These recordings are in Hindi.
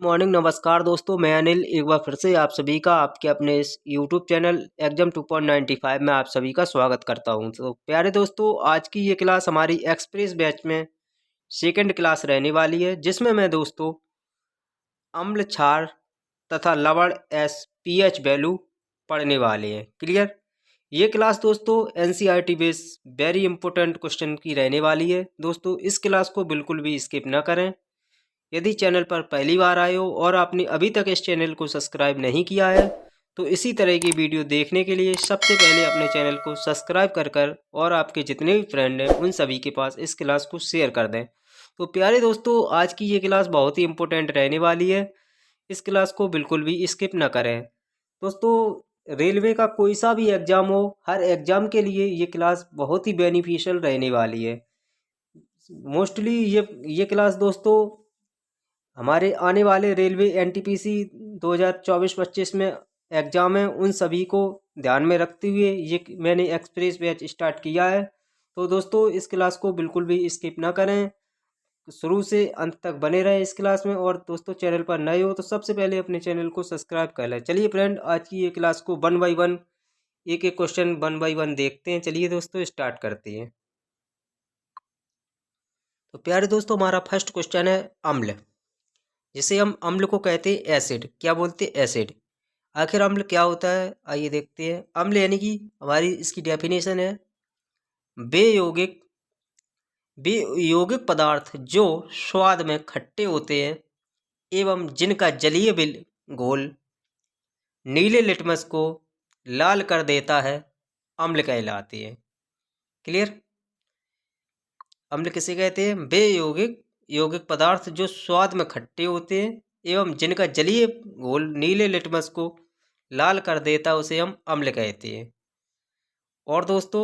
गुड मॉर्निंग, नमस्कार दोस्तों। मैं अनिल एक बार फिर से आप सभी का आपके अपने इस यूट्यूब चैनल एग्जाम 2.95 में आप सभी का स्वागत करता हूं। तो प्यारे दोस्तों, आज की ये क्लास हमारी एक्सप्रेस बैच में सेकंड क्लास रहने वाली है, जिसमें मैं दोस्तों अम्ल क्षार तथा लवण एस पीएच वैल्यू पढ़ने वाले हैं। क्लियर। ये क्लास दोस्तों NCERT base very important question की रहने वाली है। दोस्तों इस क्लास को बिल्कुल भी स्किप ना करें। यदि चैनल पर पहली बार आए हो और आपने अभी तक इस चैनल को सब्सक्राइब नहीं किया है तो इसी तरह की वीडियो देखने के लिए सबसे पहले अपने चैनल को सब्सक्राइब कर और आपके जितने भी फ्रेंड हैं उन सभी के पास इस क्लास को शेयर कर दें। तो प्यारे दोस्तों, आज की ये क्लास बहुत ही इंपॉर्टेंट रहने वाली है। इस क्लास को बिल्कुल भी स्किप ना करें। दोस्तों रेलवे का कोई सा भी एग्ज़ाम हो, हर एग्ज़ाम के लिए ये क्लास बहुत ही बेनिफिशियल रहने वाली है। मोस्टली ये क्लास दोस्तों हमारे आने वाले रेलवे एनटीपीसी 2024-25 में एग्ज़ाम है, उन सभी को ध्यान में रखते हुए ये मैंने एक्सप्रेस बैच स्टार्ट किया है। तो दोस्तों इस क्लास को बिल्कुल भी स्किप ना करें, शुरू से अंत तक बने रहें इस क्लास में। और दोस्तों चैनल पर नए हो तो सबसे पहले अपने चैनल को सब्सक्राइब कर लें। चलिए फ्रेंड, आज की ये क्लास को वन बाई वन एक एक क्वेश्चन वन बाई वन देखते हैं। चलिए दोस्तों स्टार्ट करते हैं। तो प्यारे दोस्तों, हमारा फर्स्ट क्वेश्चन है अम्ल, जिसे हम अम्ल को कहते हैं एसिड। क्या बोलते हैं? एसिड। आखिर अम्ल क्या होता है, आइए देखते हैं। अम्ल यानी कि हमारी इसकी डेफिनेशन है वे यौगिक पदार्थ जो स्वाद में खट्टे होते हैं एवं जिनका जलीय बिल घोल नीले लिटमस को लाल कर देता है, अम्ल कहलाते हैं। क्लियर। अम्ल किसे कहते हैं? वे यौगिक पदार्थ जो स्वाद में खट्टे होते हैं एवं जिनका जलीय घोल नीले लिटमस को लाल कर देता है, उसे हम अम्ल कहते हैं। और दोस्तों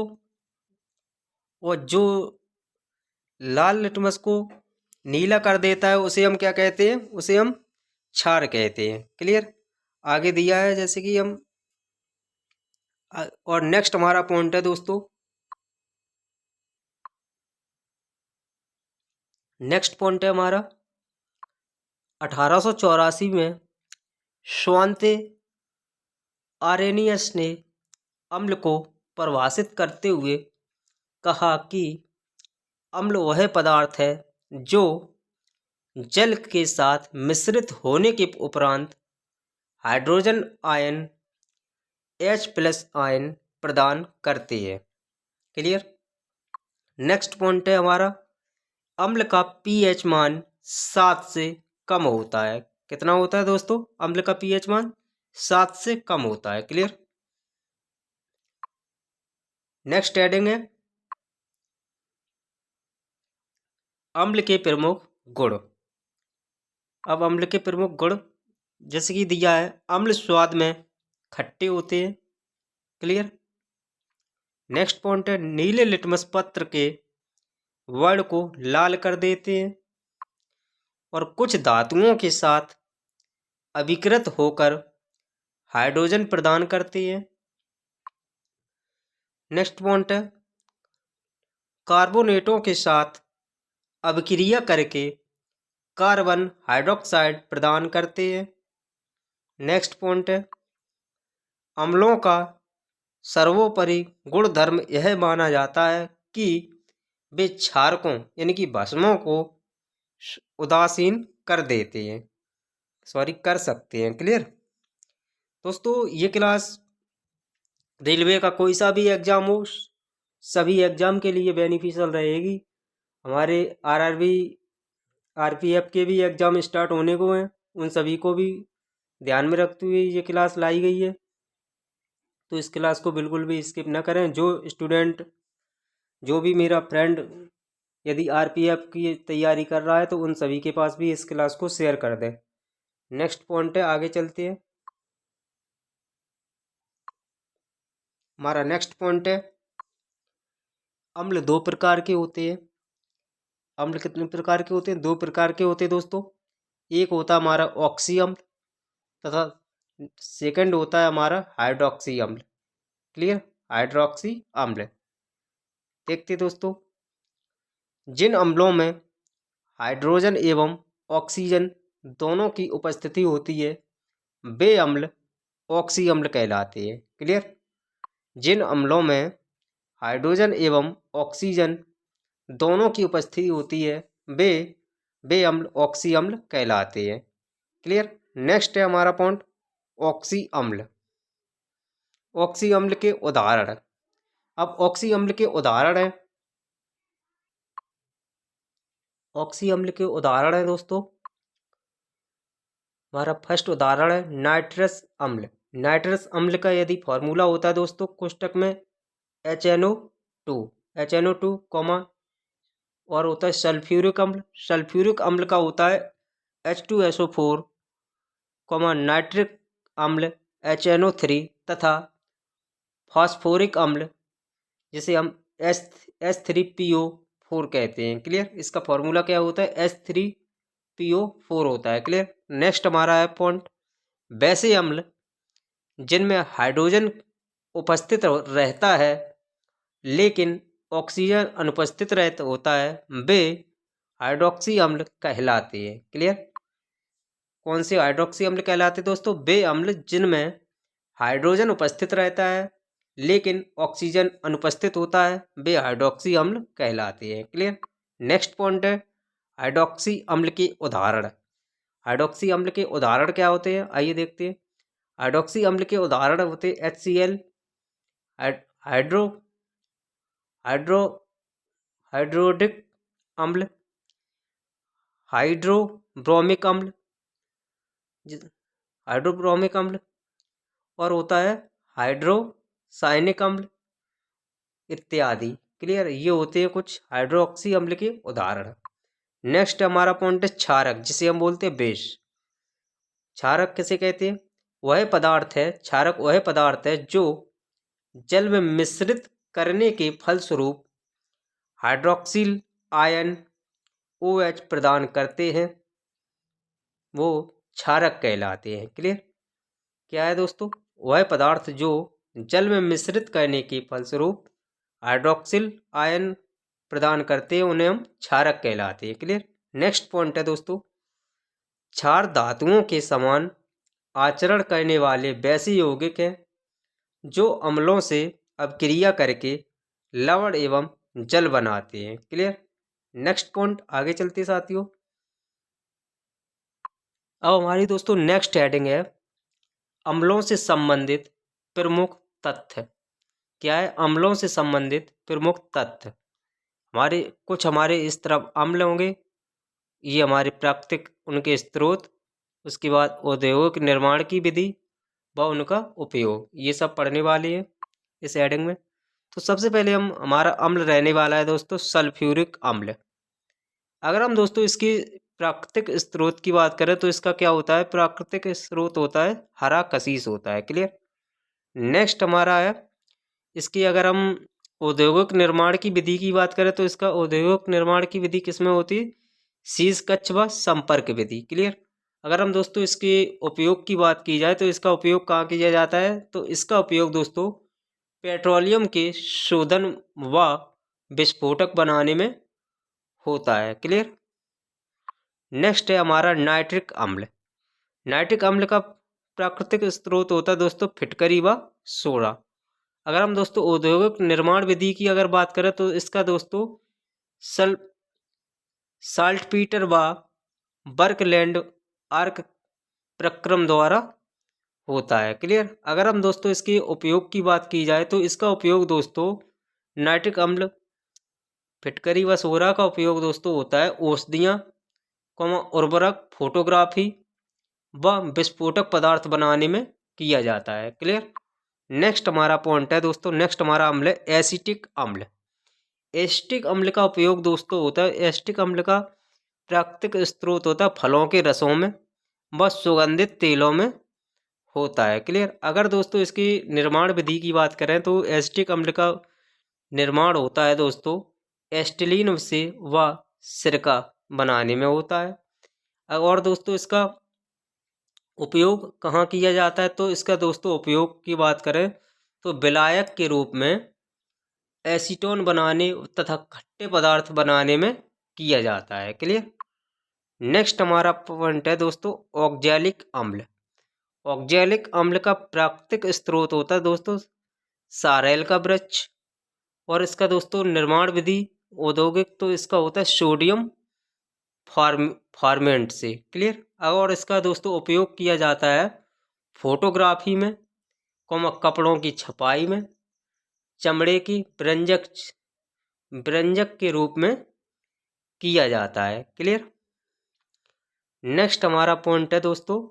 वो जो लाल लिटमस को नीला कर देता है उसे हम क्या कहते हैं? उसे हम क्षार कहते हैं। क्लियर। आगे दिया है जैसे कि हम और नेक्स्ट हमारा पॉइंट है दोस्तों, नेक्स्ट पॉइंट है हमारा 1884 में स्वान्ते आरेनियस ने अम्ल को परिभाषित करते हुए कहा कि अम्ल वह पदार्थ है जो जल के साथ मिश्रित होने के उपरांत हाइड्रोजन आयन H+ आयन प्रदान करती है। क्लियर। नेक्स्ट पॉइंट है हमारा अम्ल का pH मान 7 से कम होता है। कितना होता है दोस्तों? अम्ल का pH मान 7 से कम होता है। क्लियर। नेक्स्ट हेडिंग है अम्ल के प्रमुख गुण। अब अम्ल के प्रमुख गुण जैसे कि दिया है, अम्ल स्वाद में खट्टे होते हैं। क्लियर। नेक्स्ट पॉइंट है नीले लिटमस पत्र के वर्ण को लाल कर देते हैं और कुछ धातुओं के साथ अभिकृत होकर हाइड्रोजन प्रदान करते हैं। नेक्स्ट पॉइंट है कार्बोनेटों के साथ अभिक्रिया करके कार्बन हाइड्रोक्साइड प्रदान करते हैं। नेक्स्ट पॉइंट है अम्लों का सर्वोपरि गुणधर्म यह माना जाता है कि वे क्षारकों यानी कि भस्मों को उदासीन कर सकते हैं। क्लियर। दोस्तों ये क्लास रेलवे का कोई सा भी एग्जाम हो, सभी एग्जाम के लिए बेनिफिशियल रहेगी। हमारे आरआरबी आरपीएफ के भी एग्जाम स्टार्ट होने को हैं, उन सभी को भी ध्यान में रखते हुए ये क्लास लाई गई है। तो इस क्लास को बिल्कुल भी स्किप ना करें। जो स्टूडेंट, जो भी मेरा फ्रेंड यदि आरपीएफ की तैयारी कर रहा है तो उन सभी के पास भी इस क्लास को शेयर कर दें। नेक्स्ट पॉइंट है, आगे चलते हैं। हमारा नेक्स्ट पॉइंट है अम्ल दो प्रकार के होते हैं। अम्ल कितने प्रकार के होते हैं? दो प्रकार के होते हैं दोस्तों। एक होता है हमारा ऑक्सी अम्ल तथा सेकंड होता है हमारा हाइड्रोक्सी अम्ल। क्लियर। हाइड्रोक्सी अम्ल देखते दोस्तों, जिन अम्लों में हाइड्रोजन एवं ऑक्सीजन दोनों की उपस्थिति होती है वे अम्ल ऑक्सी अम्ल कहलाते हैं। क्लियर। जिन अम्लों में हाइड्रोजन एवं ऑक्सीजन दोनों की उपस्थिति होती है वे अम्ल ऑक्सी अम्ल कहलाते हैं। क्लियर। नेक्स्ट है हमारा पॉइंट ऑक्सी अम्ल। ऑक्सी अम्ल के उदाहरण। अब ऑक्सी अम्ल के उदाहरण है, ऑक्सी अम्ल के उदाहरण है दोस्तों, हमारा फर्स्ट उदाहरण है नाइट्रस अम्ल। नाइट्रस अम्ल का यदि फॉर्मूला होता है दोस्तों कोष्टक में HNO2 कॉमा और होता है सल्फ्यूरिक अम्ल। सल्फ्यूरिक अम्ल का होता है H2SO4 कॉमा नाइट्रिक अम्ल HNO3 तथा फास्फोरिक अम्ल जिसे हम H3PO4 कहते हैं। क्लियर। इसका फॉर्मूला क्या होता है H3PO4 होता है। क्लियर। नेक्स्ट हमारा है पॉइंट वैसे अम्ल जिनमें हाइड्रोजन उपस्थित रहता है लेकिन ऑक्सीजन अनुपस्थित रहता होता है वे हाइड्रोक्सी अम्ल कहलाते हैं। क्लियर। कौन से हाइड्रोक्सी अम्ल कहलाते हैं दोस्तों? वे अम्ल जिनमें हाइड्रोजन उपस्थित रहता है लेकिन ऑक्सीजन अनुपस्थित होता है वे हाइड्रोक्सी अम्ल कहलाते हैं। क्लियर। नेक्स्ट पॉइंट है हाइड्रोक्सी अम्ल के उदाहरण। हाइड्रोक्सी अम्ल के उदाहरण क्या होते हैं आइए देखते हैं। हाइड्रोक्सी अम्ल के उदाहरण होते हैं HCl हाइड्रोडिक अम्ल, हाइड्रोब्रोमिक अम्ल और होता है हाइड्रोसायनिक अम्ल इत्यादि। क्लियर। ये होते हैं कुछ हाइड्रोक्सी अम्ल के उदाहरण। नेक्स्ट हमारा पॉइंट है क्षारक जिसे हम बोलते हैं बेस। क्षारक किसे कहते हैं? क्षारक वह पदार्थ है जो जल में मिश्रित करने के फलस्वरूप हाइड्रोक्सिल आयन OH प्रदान करते हैं, वो क्षारक कहलाते हैं। क्लियर। क्या है दोस्तों? वह पदार्थ जो जल में मिश्रित करने के फलस्वरूप हाइड्रोक्सिल आयन प्रदान करते हैं उन्हें हम क्षारक कहलाते हैं। क्लियर। नेक्स्ट पॉइंट है दोस्तों क्षार धातुओं के समान आचरण करने वाले वैसे यौगिक हैं जो अम्लों से अभिक्रिया करके लवण एवं जल बनाते हैं। क्लियर। नेक्स्ट पॉइंट आगे चलते साथियों। अब हमारी दोस्तों नेक्स्ट हेडिंग है अम्लों से संबंधित प्रमुख तथ्य। क्या है? अम्लों से संबंधित प्रमुख तथ्य। हमारे इस तरफ अम्ल होंगे, ये हमारे प्राकृतिक उनके स्रोत, उसके बाद औद्योगिक निर्माण की विधि व उनका उपयोग, ये सब पढ़ने वाले हैं इस हेडिंग में। तो सबसे पहले हमारा अम्ल रहने वाला है दोस्तों सल्फ्यूरिक अम्ल। अगर हम दोस्तों इसकी प्राकृतिक स्रोत की बात करें तो इसका क्या होता है? प्राकृतिक स्रोत होता है हरा कशीस होता है। क्लियर। नेक्स्ट हमारा है इसकी अगर हम औद्योगिक निर्माण की विधि की बात करें तो इसका औद्योगिक निर्माण की विधि किसमें होती है? शीश कक्ष व संपर्क विधि। क्लियर। अगर हम दोस्तों इसके उपयोग की बात की जाए तो इसका उपयोग कहाँ किया जाता है? तो इसका उपयोग दोस्तों पेट्रोलियम के शोधन व विस्फोटक बनाने में होता है। क्लियर। नेक्स्ट है हमारा नाइट्रिक अम्ल। नाइट्रिक अम्ल का प्राकृतिक स्रोत होता है दोस्तों फिटकरी व सोडा। अगर हम दोस्तों औद्योगिक निर्माण विधि की अगर बात करें तो इसका दोस्तों साल्टपीटर व बर्कलैंड आर्क प्रक्रम द्वारा होता है। क्लियर। अगर हम दोस्तों इसके उपयोग की बात की जाए तो इसका उपयोग दोस्तों नाइट्रिक अम्ल फिटकरी व सोडा का उपयोग दोस्तों होता है औषधियाँ उर्वरक फोटोग्राफी व विस्फोटक पदार्थ बनाने में किया जाता है। क्लियर। नेक्स्ट हमारा पॉइंट है दोस्तों नेक्स्ट हमारा अम्ल है एसिटिक अम्ल। एसिटिक अम्ल का उपयोग दोस्तों होता है एसिटिक अम्ल का प्राकृतिक स्रोत होता है फलों के रसों में व सुगंधित तेलों में होता है। क्लियर। अगर दोस्तों इसकी निर्माण विधि की बात करें तो एसिटिक अम्ल का निर्माण होता है दोस्तों एस्टिलीन से व सिरका बनाने में होता है। और दोस्तों इसका उपयोग कहाँ किया जाता है? तो इसका दोस्तों उपयोग की बात करें तो विलायक के रूप में एसीटोन बनाने तथा खट्टे पदार्थ बनाने में किया जाता है। क्लियर। नेक्स्ट हमारा पॉइंट है दोस्तों ऑक्जेलिक अम्ल। ऑक्जेलिक अम्ल का प्राकृतिक स्रोत होता है दोस्तों सारेल का वृक्ष, और इसका दोस्तों निर्माण विधि औद्योगिक तो इसका होता है सोडियम फार्मेंट से। क्लियर। और इसका दोस्तों उपयोग किया जाता है फोटोग्राफी में, कपड़ों की छपाई में, चमड़े की व्यंजक के रूप में किया जाता है। क्लियर। नेक्स्ट हमारा पॉइंट है दोस्तों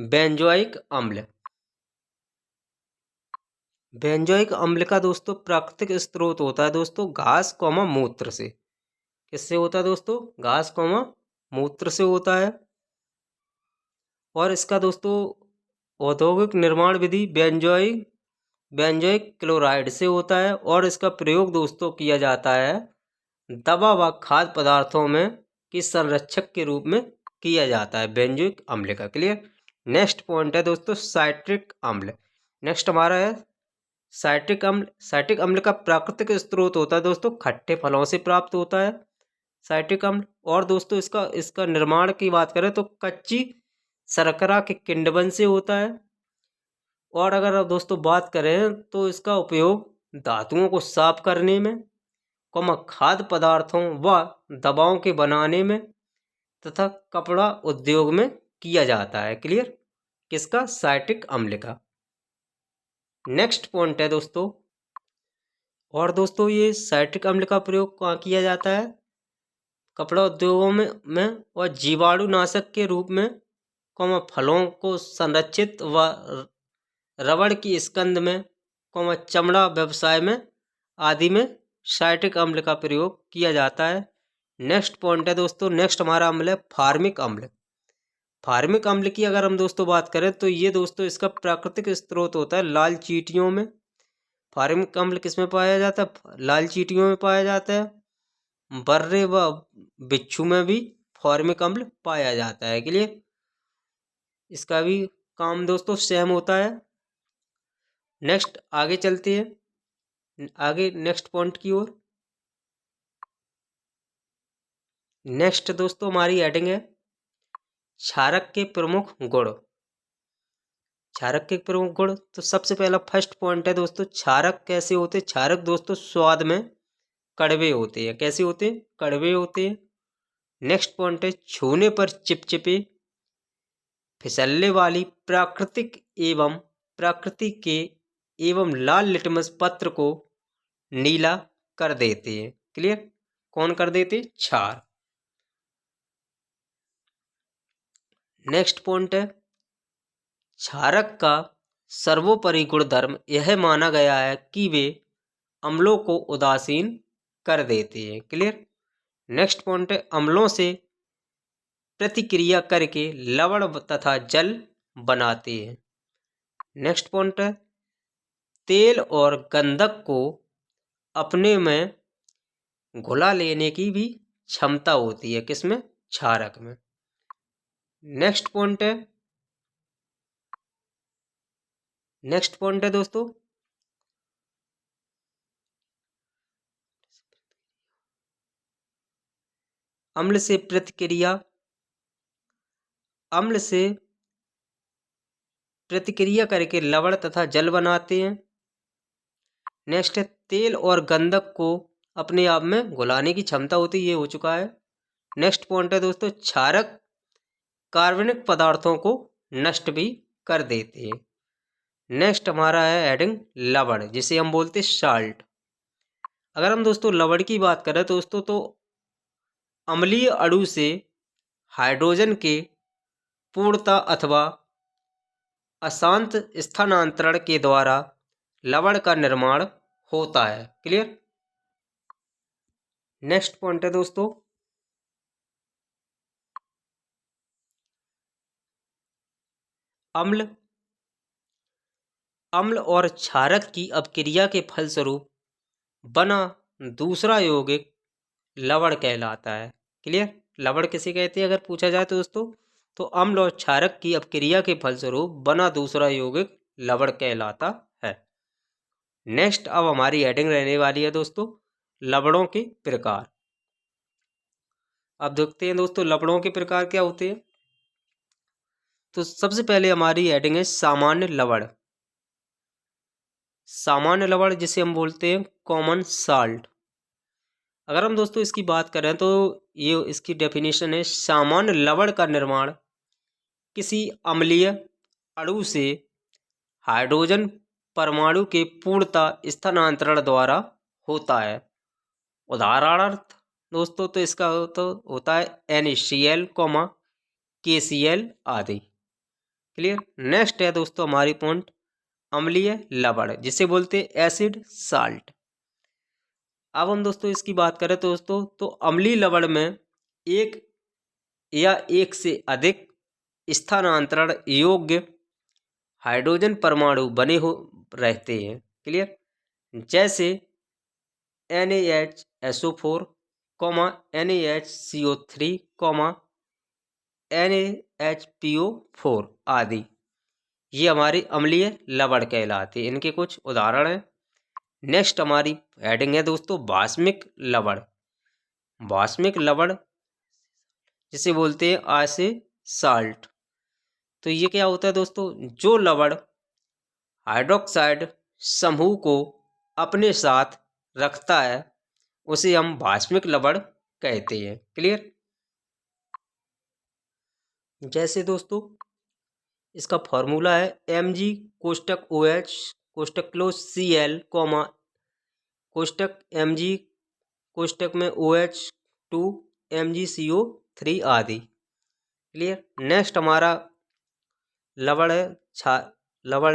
बेंजोइक अम्ल। बेंजोइक अम्ल का दोस्तों प्राकृतिक स्रोत होता है दोस्तों घास मूत्र से। किससे होता है दोस्तों? घास मूत्र से होता है। और इसका दोस्तों औद्योगिक निर्माण विधि बेंजोइक क्लोराइड से होता है, और इसका प्रयोग दोस्तों किया जाता है दवा व खाद्य पदार्थों में की संरक्षक के रूप में किया जाता है बेंजोइक अम्ल का। क्लियर। नेक्स्ट पॉइंट है दोस्तों साइट्रिक अम्ल। नेक्स्ट हमारा है साइट्रिक अम्ल। साइट्रिक अम्ल का प्राकृतिक स्रोत होता है दोस्तों खट्टे फलों से प्राप्त होता है साइट्रिक अम्ल। और दोस्तों इसका निर्माण की बात करें तो कच्ची शर्करा के किण्वन से होता है। और अगर दोस्तों बात करें तो इसका उपयोग धातुओं को साफ करने में, खाद्य पदार्थों व दवाओं के बनाने में तथा कपड़ा उद्योग में किया जाता है। क्लियर। किसका? साइट्रिक अम्ल का। नेक्स्ट पॉइंट है दोस्तों, और दोस्तों ये साइट्रिक अम्ल का प्रयोग कहाँ किया जाता है? कपड़ा उद्योगों में और जीवाणुनाशक के रूप में, फलों को संरक्षित व रबड़ की स्कंद में, चमड़ा व्यवसाय में आदि में साइट्रिक अम्ल का प्रयोग किया जाता है। नेक्स्ट पॉइंट है दोस्तों, नेक्स्ट हमारा अम्ल है फार्मिक अम्ल। फार्मिक अम्ल की अगर हम दोस्तों बात करें तो ये दोस्तों इसका प्राकृतिक स्रोत होता है लाल चींटियों में। फार्मिक अम्ल किस में पाया जाता है? लाल चींटियों में पाया जाता है। बर्रे व बिच्छू में भी फार्मिक अम्ल पाया जाता है। क्लियर। इसका भी काम दोस्तों सेम होता है। नेक्स्ट आगे चलते हैं, आगे नेक्स्ट पॉइंट की ओर। नेक्स्ट दोस्तों हमारी हेडिंग है क्षारक के प्रमुख गुण। क्षारक के प्रमुख गुण, तो सबसे पहला फर्स्ट पॉइंट है दोस्तों क्षारक कैसे होते? क्षारक दोस्तों स्वाद में कड़वे होते हैं। कैसे होते हैं? कड़वे होते हैं। नेक्स्ट पॉइंट है छूने पर चिपचिपे फिसलने वाली प्रकृति के एवं लाल लिटमस पत्र को नीला कर देते हैं। क्लियर। कौन कर देते? क्षार। नेक्स्ट पॉइंट है क्षारक का सर्वोपरि गुणधर्म यह माना गया है कि वे अम्लों को उदासीन कर देते हैं। क्लियर। नेक्स्ट पॉइंट है अम्लों से प्रतिक्रिया करके लवण तथा जल बनाते हैं। नेक्स्ट पॉइंट है तेल और गंधक को अपने में घुला लेने की भी क्षमता होती है। किसमें? क्षारक में। नेक्स्ट पॉइंट है दोस्तों अम्ल से प्रतिक्रिया करके लवण तथा जल बनाते हैं। नेक्स्ट है तेल और गंधक को अपने आप में घुलाने की क्षमता होती है। ये हो चुका है। नेक्स्ट पॉइंट है दोस्तों क्षारक कार्बनिक पदार्थों को नष्ट भी कर देते हैं। नेक्स्ट हमारा है हेडिंग लवण, जिसे हम बोलते हैं साल्ट। अगर हम दोस्तों लवण की बात करें दोस्तों तो अम्लीय अणु से हाइड्रोजन के पूर्णता अथवा अशांत स्थानांतरण के द्वारा लवण का निर्माण होता है। क्लियर। नेक्स्ट पॉइंट है दोस्तों अम्ल और क्षारक की अपक्रिया के फलस्वरूप बना दूसरा यौगिक लवण कहलाता है। क्लियर। लवण किसे कहते हैं अगर पूछा जाए तो दोस्तों, तो अम्ल और क्षारक की अपक्रिया के फलस्वरूप बना दूसरा यौगिक लवण कहलाता है। नेक्स्ट अब हमारी हेडिंग रहने वाली है दोस्तों लवणों के प्रकार। अब देखते हैं दोस्तों लवणों के प्रकार क्या होते हैं। तो सबसे पहले हमारी हेडिंग है सामान्य लवण। सामान्य लवण जिसे हम बोलते हैं कॉमन साल्ट। अगर हम दोस्तों इसकी बात करें तो ये इसकी डेफिनेशन है, सामान्य लवण का निर्माण किसी अम्लीय अणु से हाइड्रोजन परमाणु के पूर्णतः स्थानांतरण द्वारा होता है। उदाहरणार्थ दोस्तों तो इसका तो होता है NaCl, KCl आदि। क्लियर। नेक्स्ट है दोस्तों हमारी पॉइंट अम्लीय लवण जिसे बोलते हैं एसिड साल्ट। अब हम दोस्तों इसकी बात करें तो दोस्तों तो अम्लीय लवण में एक या एक से अधिक स्थानांतरण योग्य हाइड्रोजन परमाणु बने हो रहते हैं। क्लियर। जैसे NaHSO4, NaHCO3, NaHPO4 आदि ये हमारे अम्लीय लवण कहलाते हैं। इनके कुछ उदाहरण हैं। नेक्स्ट हमारी हेडिंग है दोस्तों बाष्मिक लवण। बाष्मिक लवण जिसे बोलते हैं आयसे साल्ट। तो ये क्या होता है दोस्तों, जो लवण हाइड्रोक्साइड समूह को अपने साथ रखता है उसे हम बाष्मिक लवण कहते हैं। क्लियर। जैसे दोस्तों इसका फॉर्मूला है Mg कोष्टक OH कोष्टक क्लोज Cl कोष्टक Mg कोष्टक में OH2 MgCO3 आदि। क्लियर। नेक्स्ट हमारा लवण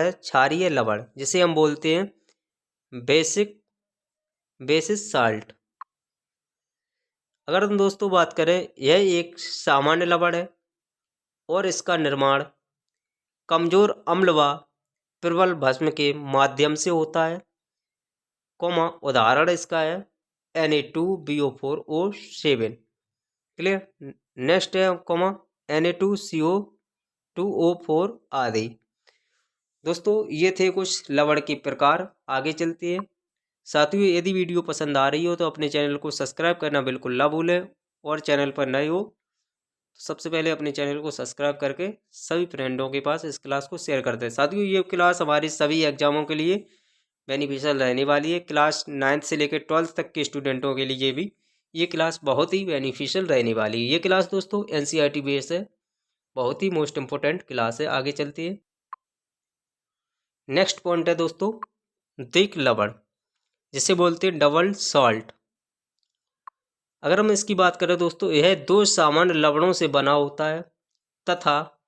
है क्षारीय लवण जिसे हम बोलते हैं बेसिस साल्ट। अगर हम दोस्तों बात करें यह एक सामान्य लवण है और इसका निर्माण कमजोर अम्ल व प्रबल भस्म के माध्यम से होता है। उदाहरण इसका है Na2BO4O7। क्लियर। नेक्स्ट है Na2CO2O4 आदि। दोस्तों ये थे कुछ लवण के प्रकार। आगे चलते हैं। साथियों यदि वीडियो पसंद आ रही हो तो अपने चैनल को सब्सक्राइब करना बिल्कुल ना भूलें और चैनल पर नए हो तो सबसे पहले अपने चैनल को सब्सक्राइब करके सभी फ्रेंडों के पास इस क्लास को शेयर कर दें। साथियों ये क्लास हमारी सभी एग्जामों के लिए बेनिफिशियल रहने वाली है। क्लास 9th से लेकर 12th तक के स्टूडेंटों के लिए भी ये क्लास बहुत ही बेनिफिशियल रहने वाली है। ये क्लास दोस्तों NCERT बेस है, बहुत ही मोस्ट इम्पोर्टेंट क्लास है। आगे चलती है। नेक्स्ट पॉइंट है दोस्तों द्विक लवण जिसे बोलते हैं डबल सॉल्ट। अगर हम इसकी बात करें दोस्तों यह दो सामान्य लवणों से बना होता है तथा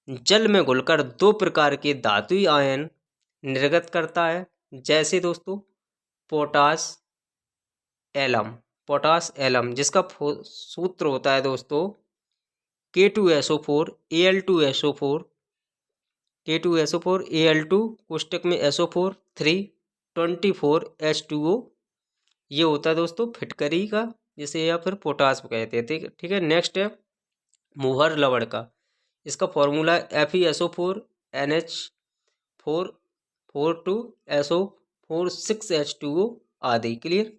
जल में घुलकर दो प्रकार के धातुई आयन निर्गत करता है। जैसे दोस्तों पोटास एलम जिसका सूत्र होता है दोस्तों K2SO4 Al2 कोष्टक में SO4 3 24 H2O ये होता है दोस्तों फिटकरी का जिसे या फिर पोटास कहते हैं। ठीक है। नेक्स्ट है मुहर लवण का। इसका फॉर्मूला है FeSO4 NH4 42 SO4 6H2O आदि। क्लियर।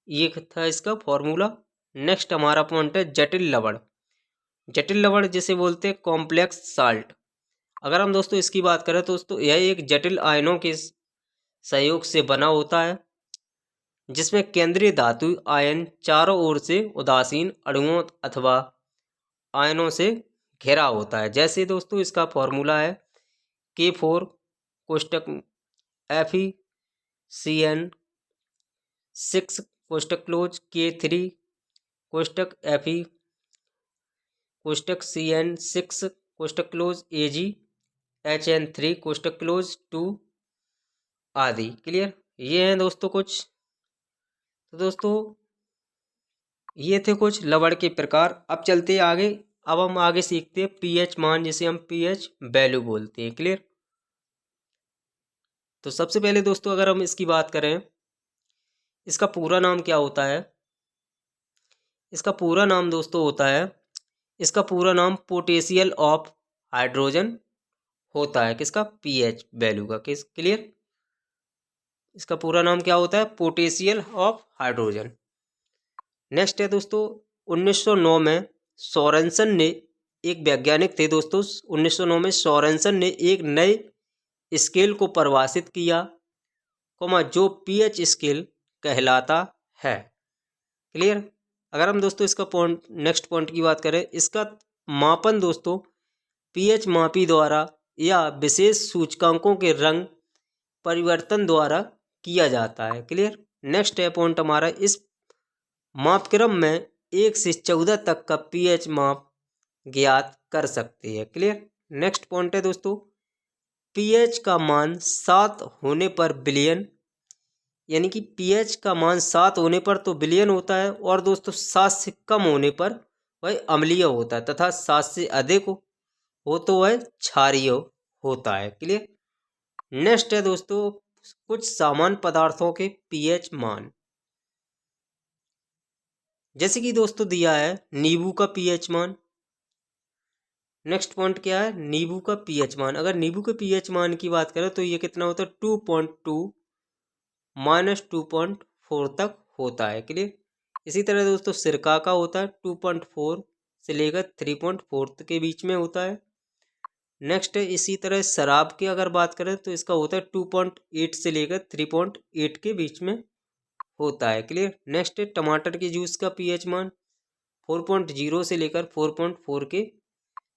ये था इसका फॉर्मूला। नेक्स्ट हमारा पॉइंट है जटिल लवण। जटिल लवण जिसे बोलते हैं कॉम्प्लेक्स साल्ट। अगर हम दोस्तों इसकी बात करें तो दोस्तों यह एक जटिल आयनों के सहयोग से बना होता है जिसमें केंद्रीय धातु आयन चारों ओर से उदासीन अणुओं अथवा आयनों से घिरा होता है। जैसे दोस्तों इसका फॉर्मूला है K4 कोष्टक FeCN6 कोष्टक क्लोज K3 कोष्टक Fe कोष्टक CN6 कोष्टक क्लोज AgHN3 कोष्टक क्लोज 2 आदि। क्लियर। ये हैं दोस्तों कुछ। तो दोस्तों ये थे कुछ लवण के प्रकार। अब चलते हैं आगे। अब हम आगे सीखते हैं pH मान जिसे हम pH वैल्यू बोलते हैं। क्लियर। तो सबसे पहले दोस्तों अगर हम इसकी बात करें इसका पूरा नाम क्या होता है। इसका पूरा नाम दोस्तों होता है, इसका पूरा नाम पोटेंशियल ऑफ हाइड्रोजन होता है। किसका? pH वैल्यू का। किस? क्लियर। इसका पूरा नाम क्या होता है? Potential of hydrogen. नेक्स्ट है दोस्तों 1909 में सोरेनसन ने, एक वैज्ञानिक थे दोस्तों, 1909 में सोरेनसन ने एक नए स्केल को परिभाषित किया, जो पीएच स्केल कहलाता है। क्लियर। अगर हम दोस्तों इसका नेक्स्ट पॉइंट की बात करें, इसका मापन दोस्तों पीएच मापी द्वारा या विशेष सूचकांकों के रंग परिवर्तन द्वारा किया जाता है। क्लियर। नेक्स्ट है पॉइंट हमारा, इस मापक्रम में 1 से 14 तक का पीएच माप ज्ञात कर सकते हैं। क्लियर। नेक्स्ट पॉइंट है दोस्तों, पीएच का मान 7 होने पर विलयन, यानी कि पीएच का मान 7 होने पर तो विलयन होता है, और दोस्तों 7 से कम होने पर वह अम्लीय होता है, तथा 7 से अधिक हो तो वह क्षारीय होता है। क्लियर। नेक्स्ट है दोस्तों, कुछ सामान्य पदार्थों के पीएच मान, जैसे कि दोस्तों दिया है नींबू का पीएच मान। नेक्स्ट पॉइंट क्या है, नींबू का पीएच मान। अगर नींबू के पीएच मान की बात करें तो ये कितना होता है, 2.2 -2.4 तक होता है। क्लियर। इसी तरह दोस्तों सिरका का होता है 2.4 से लेकर 3.4 के बीच में होता है। नेक्स्ट है इसी तरह शराब की अगर बात करें तो इसका होता है 2.8 से लेकर 3.8 के बीच में होता है। क्लियर। नेक्स्ट है टमाटर के जूस का पीएच मान 4.0 से लेकर 4.4 के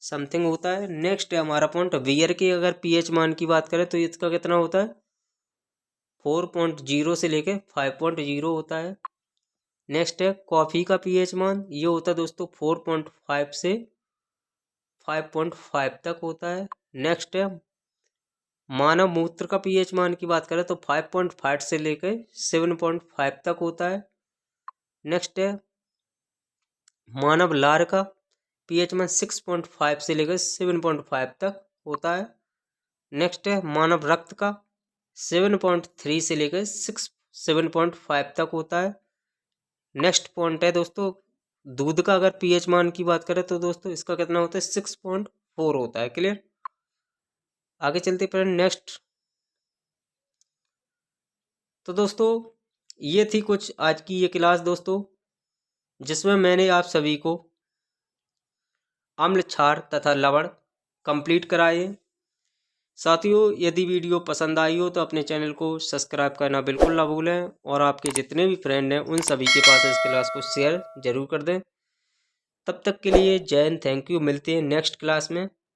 समथिंग होता है। नेक्स्ट है हमारा पॉइंट, बियर के अगर पीएच मान की बात करें तो इसका कितना होता है, 4.0 से लेकर 5.0 होता है। नेक्स्ट है कॉफ़ी का पीएच मान, ये होता है दोस्तों 4.5 से 5.5 तक होता है। नेक्स्ट है मानव मूत्र का पीएच मान की बात करें तो 5.5 से लेकर 7.5 तक होता है। नेक्स्ट है मानव लार का पीएच मान 6.5 से लेकर 7.5 तक होता है। नेक्स्ट है मानव रक्त का 7.3 से लेकर 7.5 तक होता है। नेक्स्ट पॉइंट है दोस्तों दूध का अगर पीएच मान की बात करें तो दोस्तों इसका कितना होता है, 6.4 होता है। क्लियर। आगे चलते पर नेक्स्ट, तो दोस्तों ये थी कुछ आज की ये क्लास दोस्तों, जिसमें मैंने आप सभी को अम्ल, क्षार तथा लवण कंप्लीट कराए। साथियों यदि वीडियो पसंद आई हो तो अपने चैनल को सब्सक्राइब करना बिल्कुल ना भूलें, और आपके जितने भी फ्रेंड हैं उन सभी के पास इस क्लास को शेयर जरूर कर दें। तब तक के लिए जय हिंद, थैंक यू। मिलते हैं नेक्स्ट क्लास में।